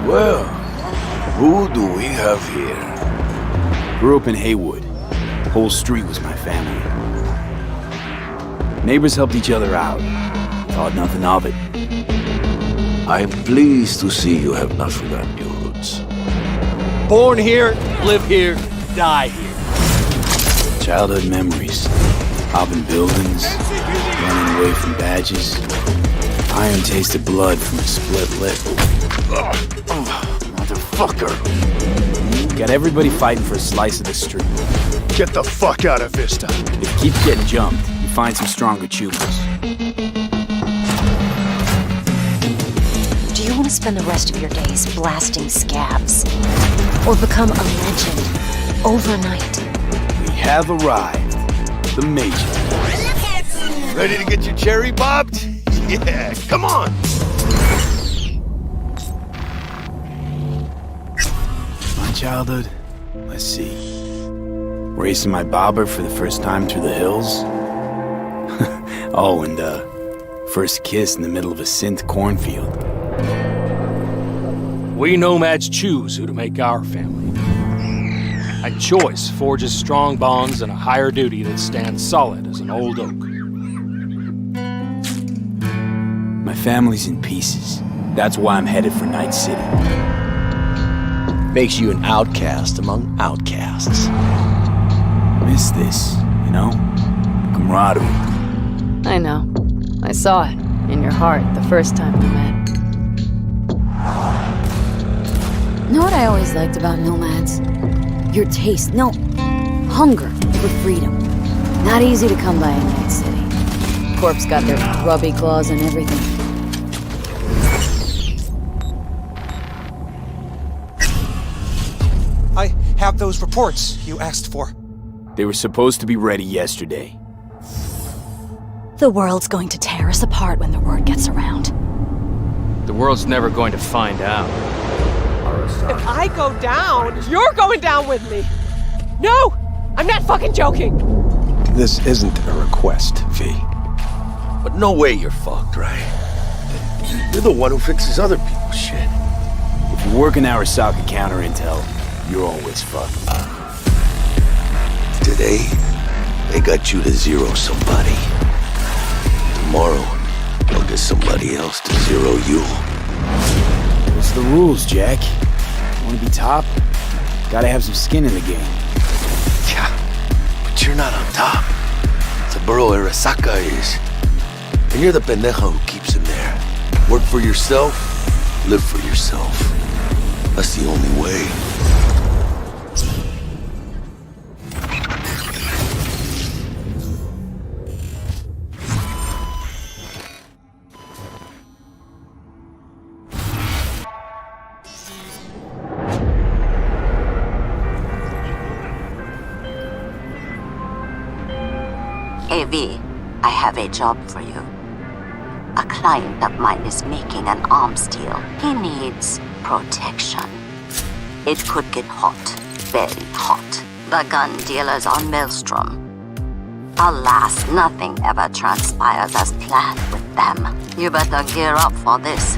Well, who do we have here? Grew up in Haywood. Whole street was my family. Neighbors helped each other out. Thought nothing of it. I'm pleased to see you have not forgotten your roots. Born here, live here, die here. Childhood memories. Robbing buildings, running away from badges. Iron tasted blood from a split lip. Motherfucker. Got everybody fighting for a slice of the street. Get the fuck out of Vista. If you keep getting jumped, you find some stronger choopers. Do you want to spend the rest of your days blasting scabs? Or become a legend overnight? We have arrived. The Major. Ready to get your cherry bobbed? Yeah, come on! My childhood? Let's see. Racing my bobber for the first time through the hills. Oh, and first kiss in the middle of a synth cornfield. We nomads choose who to make our family. A choice forges strong bonds and a higher duty that stands solid as an old oak. My family's in pieces. That's why I'm headed for Night City. Makes you an outcast among outcasts. Miss this, you know? Camaraderie. I know. I saw it in your heart the first time we met. Know what I always liked about nomads? Your taste, no, hunger for freedom. Not easy to come by in Night City. Corp's got their grubby claws and everything. I have those reports you asked for. They were supposed to be ready yesterday. The world's going to tear us apart when the word gets around. The world's never going to find out. If I go down, you're going down with me! No! I'm not fucking joking! This isn't a request, V. But no way you're fucked, right? You're the one who fixes other people's shit. If you work in Arasaka counter intel, you're always fucked. Today, they got you to zero somebody. Tomorrow, they'll get somebody else to zero you. What's the rules, Jack? Want to be top? Gotta have some skin in the game. Yeah, but you're not on top. Saburo Arasaka is. And you're the pendejo who keeps him there. Work for yourself, live for yourself. That's the only way. Hey V, I have a job for you. A client of mine is making an arms deal. He needs protection. It could get hot, very hot. The gun dealers are Maelstrom. Alas, nothing ever transpires as planned with them. You better gear up for this.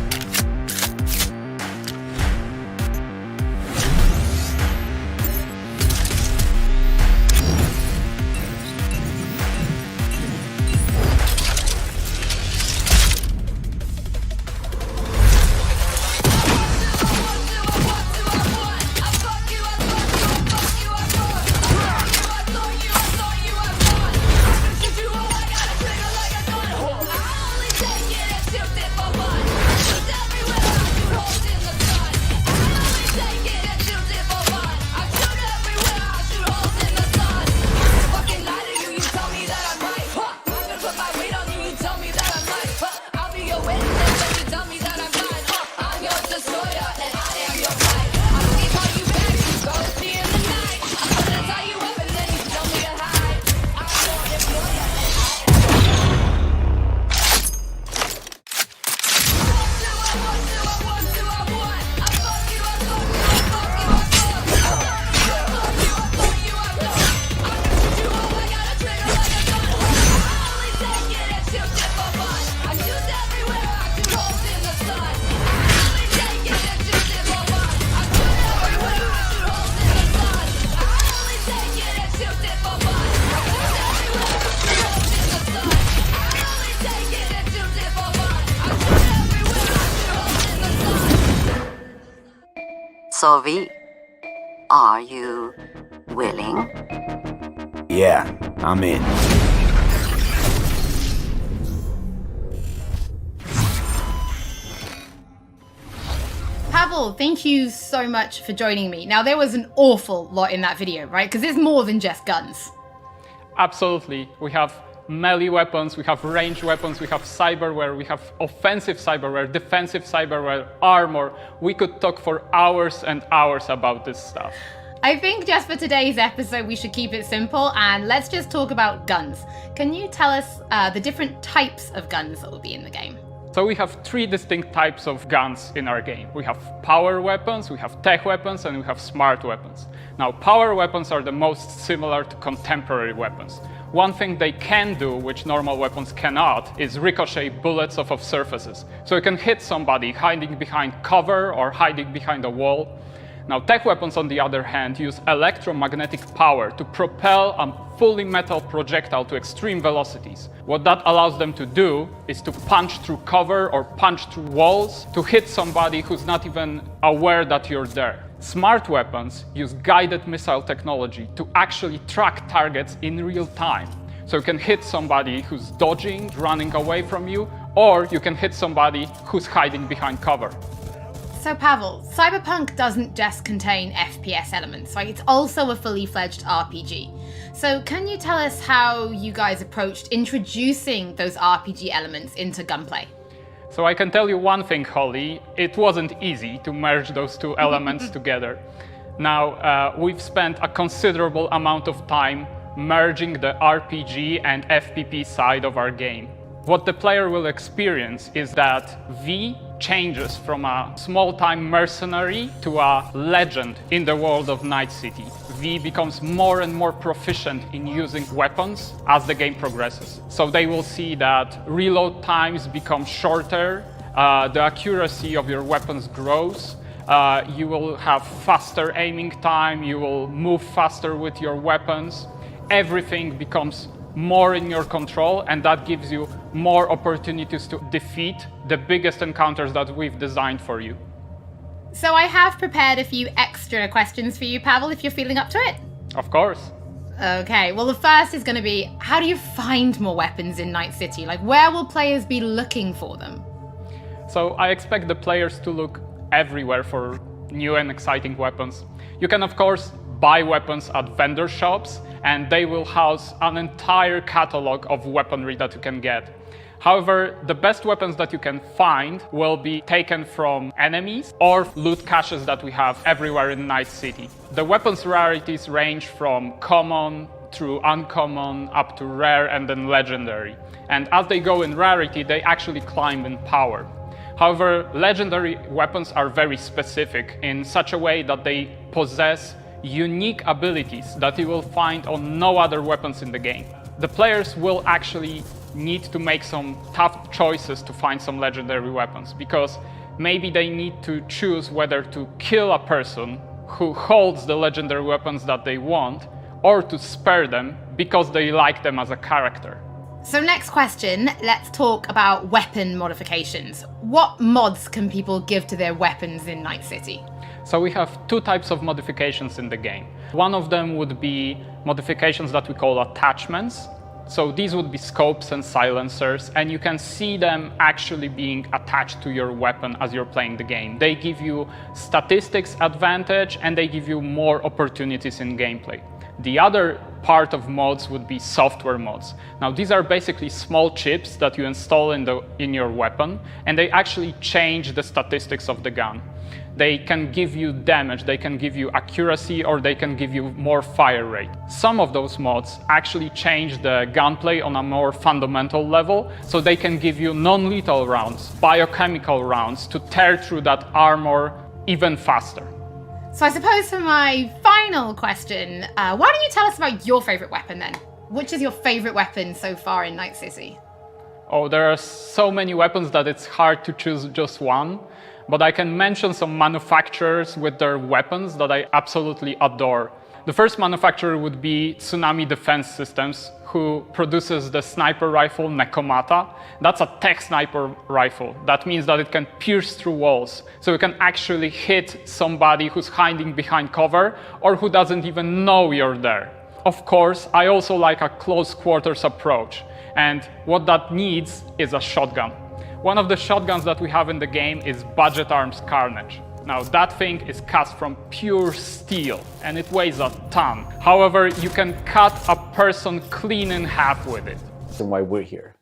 So V, are you willing? Yeah, I'm in. Pavel, thank you so much for joining me. Now, there was an awful lot in that video, right? Because it's more than just guns. Absolutely. We have melee weapons, we have ranged weapons, we have cyberware, we have offensive cyberware, defensive cyberware, armor. We could talk for hours and hours about this stuff. I think just for today's episode, we should keep it simple and let's just talk about guns. Can you tell us the different types of guns that will be in the game? So we have three distinct types of guns in our game. We have power weapons, we have tech weapons, and we have smart weapons. Now, power weapons are the most similar to contemporary weapons. One thing they can do, which normal weapons cannot, is ricochet bullets off of surfaces. So you can hit somebody hiding behind cover or hiding behind a wall. Now, tech weapons, on the other hand, use electromagnetic power to propel a fully metal projectile to extreme velocities. What that allows them to do is to punch through cover or punch through walls to hit somebody who's not even aware that you're there. Smart weapons use guided missile technology to actually track targets in real time. So you can hit somebody who's dodging, running away from you, or you can hit somebody who's hiding behind cover. So Pavel, Cyberpunk doesn't just contain FPS elements, right? It's also a fully fledged RPG. So can you tell us how you guys approached introducing those RPG elements into gunplay? So I can tell you one thing, Holly, it wasn't easy to merge those two elements together. Now, we've spent a considerable amount of time merging the RPG and FPP side of our game. What the player will experience is that V changes from a small-time mercenary to a legend in the world of Night City. V becomes more and more proficient in using weapons as the game progresses. So they will see that reload times become shorter, the accuracy of your weapons grows, you will have faster aiming time, you will move faster with your weapons. Everything becomes more in your control, and that gives you more opportunities to defeat the biggest encounters that we've designed for you. So I have prepared a few extra questions for you, Pavel, if you're feeling up to it. Of course. Okay, well the first is going to be, how do you find more weapons in Night City? Like, where will players be looking for them? So I expect the players to look everywhere for new and exciting weapons. You can, of course, buy weapons at vendor shops, and they will house an entire catalog of weaponry that you can get. However, the best weapons that you can find will be taken from enemies or loot caches that we have everywhere in Night City. The weapons rarities range from common through uncommon up to rare and then legendary. And as they go in rarity, they actually climb in power. However, legendary weapons are very specific in such a way that they possess unique abilities that you will find on no other weapons in the game. The players will actually need to make some tough choices to find some legendary weapons, because maybe they need to choose whether to kill a person who holds the legendary weapons that they want, or to spare them because they like them as a character. So next question, let's talk about weapon modifications. What mods can people give to their weapons in Night City? So we have two types of modifications in the game. One of them would be modifications that we call attachments. So these would be scopes and silencers, and you can see them actually being attached to your weapon as you're playing the game. They give you statistics advantage, and they give you more opportunities in gameplay. The other part of mods would be software mods. Now, these are basically small chips that you install in your weapon, and they actually change the statistics of the gun. They can give you damage, they can give you accuracy, or they can give you more fire rate. Some of those mods actually change the gunplay on a more fundamental level, so they can give you non-lethal rounds, biochemical rounds, to tear through that armor even faster. So I suppose for my final question, why don't you tell us about your favorite weapon then? Which is your favorite weapon so far in Night City? Oh, there are so many weapons that it's hard to choose just one. But I can mention some manufacturers with their weapons that I absolutely adore. The first manufacturer would be Tsunami Defense Systems, who produces the sniper rifle Nekomata. That's a tech sniper rifle. That means that it can pierce through walls, so you can actually hit somebody who's hiding behind cover or who doesn't even know you're there. Of course, I also like a close quarters approach, and what that needs is a shotgun. One of the shotguns that we have in the game is Budget Arms Carnage. Now, that thing is cast from pure steel, and it weighs a ton. However, you can cut a person clean in half with it. That's why we're here.